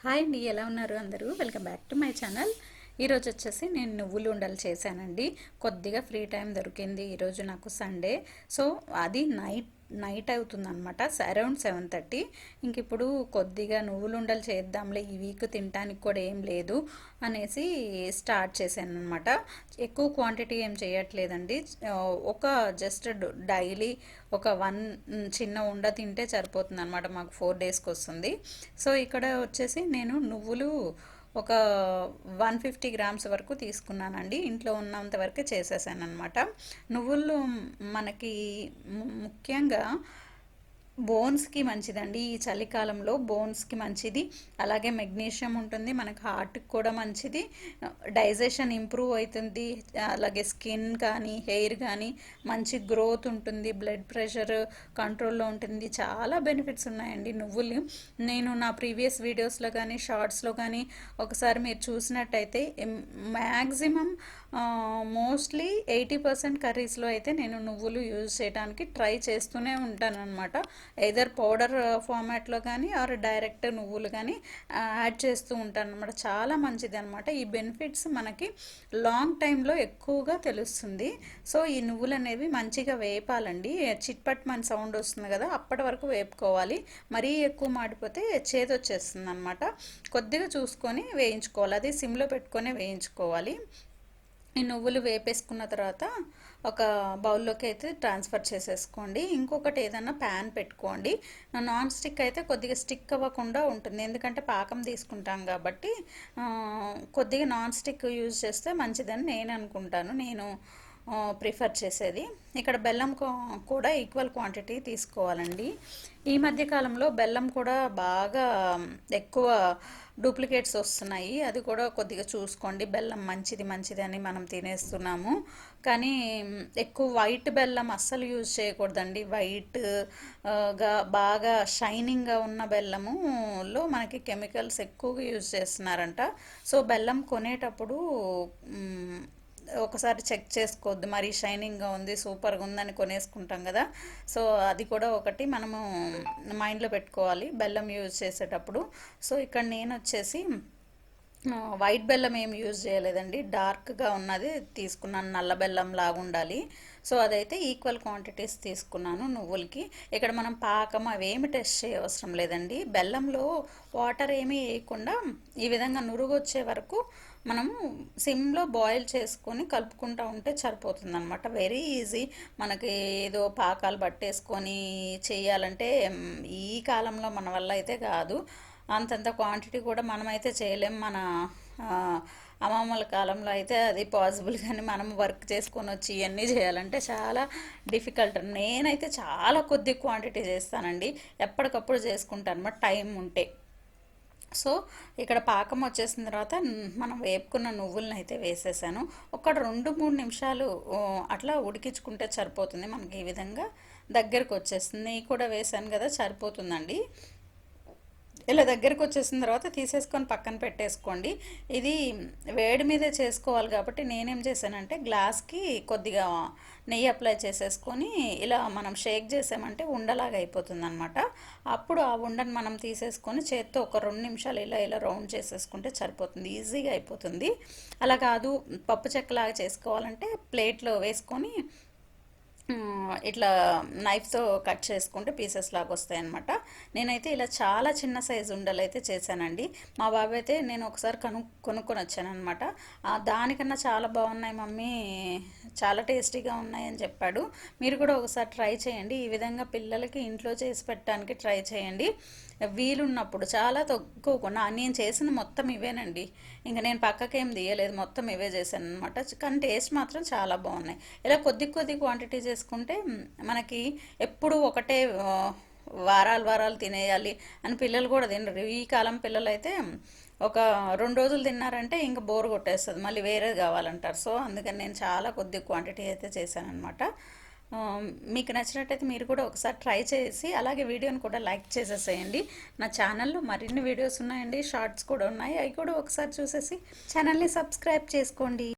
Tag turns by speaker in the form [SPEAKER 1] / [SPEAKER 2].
[SPEAKER 1] Hi అండి, ఎలా ఉన్నారు అందరూ? Welcome back to my channel. ఈరోజు వచ్చేసి నేను నువ్వులు ఉండలు చేశానండి. కొద్దిగా ఫ్రీ టైం దొరికింది ఈరోజు నాకు సండే. సో అది నైట్ నైట్ అవుతుందన్నమాట, అరౌండ్ 7:30. ఇంక ఇప్పుడు కొద్దిగా నువ్వులు ఉండలు చేద్దాంలే, ఈ వీక్ తినడానికి కూడా ఏం లేదు అనేసి స్టార్ట్ చేశాను అనమాట. ఎక్కువ క్వాంటిటీ ఏం చేయట్లేదండి. ఒక జస్ట్ డైలీ ఒక చిన్న ఉండ తింటే సరిపోతుంది అనమాట. మాకు 4 డేస్కి వస్తుంది. సో ఇక్కడ వచ్చేసి నేను నువ్వులు ఒక 150 గ్రామ్స్ వరకు తీసుకున్నానండి. ఇంట్లో ఉన్నంత వరకే చేసేసాను అనమాట. నువ్వులు మనకి ముఖ్యంగా బోన్స్కి మంచిదండి. ఈ చలికాలంలో బోన్స్కి మంచిది. అలాగే మెగ్నీషియం ఉంటుంది, మనకి హార్ట్కి కూడా మంచిది. డైజెషన్ ఇంప్రూవ్ అవుతుంది. అలాగే స్కిన్ కానీ హెయిర్ కానీ మంచి గ్రోత్ ఉంటుంది. బ్లడ్ ప్రెషర్ కంట్రోల్లో ఉంటుంది. చాలా బెనిఫిట్స్ ఉన్నాయండి నువ్వులు. నేను నా ప్రీవియస్ వీడియోస్లో కానీ షార్ట్స్లో కానీ ఒకసారి మీరు చూసినట్టయితే మ్యాక్సిమం మోస్ట్లీ 80% కర్రీస్లో అయితే నేను నువ్వులు యూజ్ చేయడానికి ట్రై చేస్తూనే ఉంటాను అనమాట. ఎయిదర్ పౌడర్ ఫార్మాట్లో కానీ ఆర్ డైరెక్ట్ నువ్వులు కానీ యాడ్ చేస్తూ ఉంటాను అనమాట. చాలా మంచిది అనమాట. ఈ బెనిఫిట్స్ మనకి లాంగ్ టైంలో ఎక్కువగా తెలుస్తుంది. సో ఈ నువ్వులు అనేవి మంచిగా వేపాలండి. చిట్పట్ మన సౌండ్ వస్తుంది కదా, అప్పటి వరకు వేపుకోవాలి. మరీ ఎక్కువ మాడిపోతే చేదొచ్చేస్తుంది అనమాట. కొద్దిగా చూసుకొని వేయించుకోవాలి, అది సిమ్లో పెట్టుకొని వేయించుకోవాలి. ఈ నువ్వులు వేపేసుకున్న తర్వాత ఒక బౌల్లోకి అయితే ట్రాన్స్ఫర్ చేసేసుకోండి. ఇంకొకటి ఏదైనా ప్యాన్ పెట్టుకోండి. నాన్ స్టిక్ అయితే కొద్దిగా స్టిక్ అవ్వకుండా ఉంటుంది, ఎందుకంటే పాకం తీసుకుంటాం కాబట్టి కొద్దిగా నాన్ స్టిక్ యూజ్ చేస్తే మంచిదని నేను అనుకుంటాను. నేను ప్రిఫర్ చేసేది. ఇక్కడ బెల్లం కూడా ఈక్వల్ క్వాంటిటీ తీసుకోవాలండి. ఈ మధ్య కాలంలో బెల్లం కూడా బాగా ఎక్కువ డూప్లికేట్స్ వస్తున్నాయి, అది కూడా కొద్దిగా చూసుకోండి. బెల్లం మంచిది అని మనం తినేస్తున్నాము, కానీ ఎక్కువ వైట్ బెల్లం అస్సలు యూజ్ చేయకూడదండి. వైట్గా బాగా షైనింగ్గా ఉన్న బెల్లములో మనకి కెమికల్స్ ఎక్కువగా యూజ్ చేస్తున్నారంట. సో బెల్లం కొనేటప్పుడు ఒకసారి చెక్ చేసుకోవద్దు. మరి షైనింగ్గా ఉంది, సూపర్గా ఉందని కొనేసుకుంటాం కదా. సో అది కూడా ఒకటి మనము మైండ్లో పెట్టుకోవాలి బెల్లం యూజ్ చేసేటప్పుడు. సో ఇక్కడ నేను వచ్చేసి వైట్ బెల్లం ఏం యూజ్ చేయలేదండి, డార్క్గా ఉన్నది తీసుకున్నాను, నల్ల బెల్లం లాగా ఉండాలి. సో అదైతే ఈక్వల్ క్వాంటిటీస్ తీసుకున్నాను నువ్వులకి. ఇక్కడ మనం పాకం అవేమి టెస్ట్ చేయవసరం లేదండి. బెల్లంలో వాటర్ ఏమీ వేయకుండా ఈ విధంగా నురుగు వచ్చే వరకు మనము సిమ్లో బాయిల్ చేసుకొని కలుపుకుంటూ ఉంటే సరిపోతుంది అనమాట. Very easy. మనకి ఏదో పాకాలు పట్టేసుకొని చేయాలంటే ఈ కాలంలో మన వల్ల అయితే కాదు. అంతంత క్వాంటిటీ కూడా మనమైతే చేయలేం. మన అమ్మమ్మల కాలంలో అయితే అది పాసిబుల్, కానీ మనం వర్క్ చేసుకొని వచ్చి ఇవన్నీ చేయాలంటే చాలా డిఫికల్ట్. నేనైతే చాలా కొద్ది క్వాంటిటీ చేస్తానండి, ఎప్పటికప్పుడు చేసుకుంటాను అనమాట టైం ఉంటే. సో ఇక్కడ పాకం వచ్చేసిన తర్వాత మనం వేపుకున్న నువ్వులను అయితే వేసేసాను. ఒక 2-3 నిమిషాలు అట్లా ఉడికించుకుంటే సరిపోతుంది. మనకి ఈ విధంగా దగ్గరకు వచ్చేస్తుంది. నెయ్యి కూడా వేసాను కదా, సరిపోతుందండి. ఇలా దగ్గరికి వచ్చేసిన తర్వాత తీసేసుకొని పక్కన పెట్టేసుకోండి. ఇది వేడి మీదే చేసుకోవాలి కాబట్టి నేనేం చేశానంటే గ్లాస్కి కొద్దిగా నెయ్యి అప్లై చేసేసుకొని ఇలా మనం షేక్ చేసామంటే ఉండలాగా అయిపోతుంది అనమాట. అప్పుడు ఆ ఉండని మనం తీసేసుకొని చేత్తో ఒక 2 నిమిషాలు ఇలా ఇలా రౌండ్ చేసేసుకుంటే సరిపోతుంది, ఈజీగా అయిపోతుంది. అలా కాదు పప్పు చెక్కలాగా చేసుకోవాలంటే ప్లేట్లో వేసుకొని ఇట్లా నైఫ్తో కట్ చేసుకుంటే పీసెస్ లాగా వస్తాయి అనమాట. నేనైతే ఇలా చాలా చిన్న సైజు ఉండలు అయితే చేశానండి. మా బాబు అయితే నేను ఒకసారి కొనుక్కొని వచ్చాను అనమాట. దానికన్నా చాలా బాగున్నాయి మమ్మీ, చాలా టేస్టీగా ఉన్నాయని చెప్పాడు. మీరు కూడా ఒకసారి ట్రై చేయండి. ఈ విధంగా పిల్లలకి ఇంట్లో చేసి పెట్టడానికి ట్రై చేయండి వీలున్నప్పుడు. చాలా తక్కువ నేను చేసిన మొత్తం ఇవేనండి, ఇంకా నేను పక్కకేం తీయలేదు, మొత్తం ఇవే చేశాను అనమాట. కానీ టేస్ట్ మాత్రం చాలా బాగున్నాయి. ఇలా కొద్ది క్వాంటిటీ చేసుకుంటే మనకి ఎప్పుడు ఒకటే వారాలు తినేయాలి అని పిల్లలు కూడా తినరు. ఈ కాలం పిల్లలు అయితే ఒక 2 రోజులు తిన్నారంటే ఇంకా బోర్ కొట్టేస్తుంది, మళ్ళీ వేరేది కావాలంటారు. సో అందుకని నేను చాలా కొద్ది క్వాంటిటీ అయితే చేశాను అనమాట. మీకు నచ్చినట్టయితే మీరు కూడా ఒకసారి ట్రై చేసి అలాగే వీడియోని కూడా లైక్ చేసేసేయండి. నా ఛానల్లో మరిన్ని వీడియోస్ ఉన్నాయండి, షార్ట్స్ కూడా ఉన్నాయి, అవి కూడా ఒకసారి చూసేసి ఛానల్ని సబ్స్క్రైబ్ చేసుకోండి.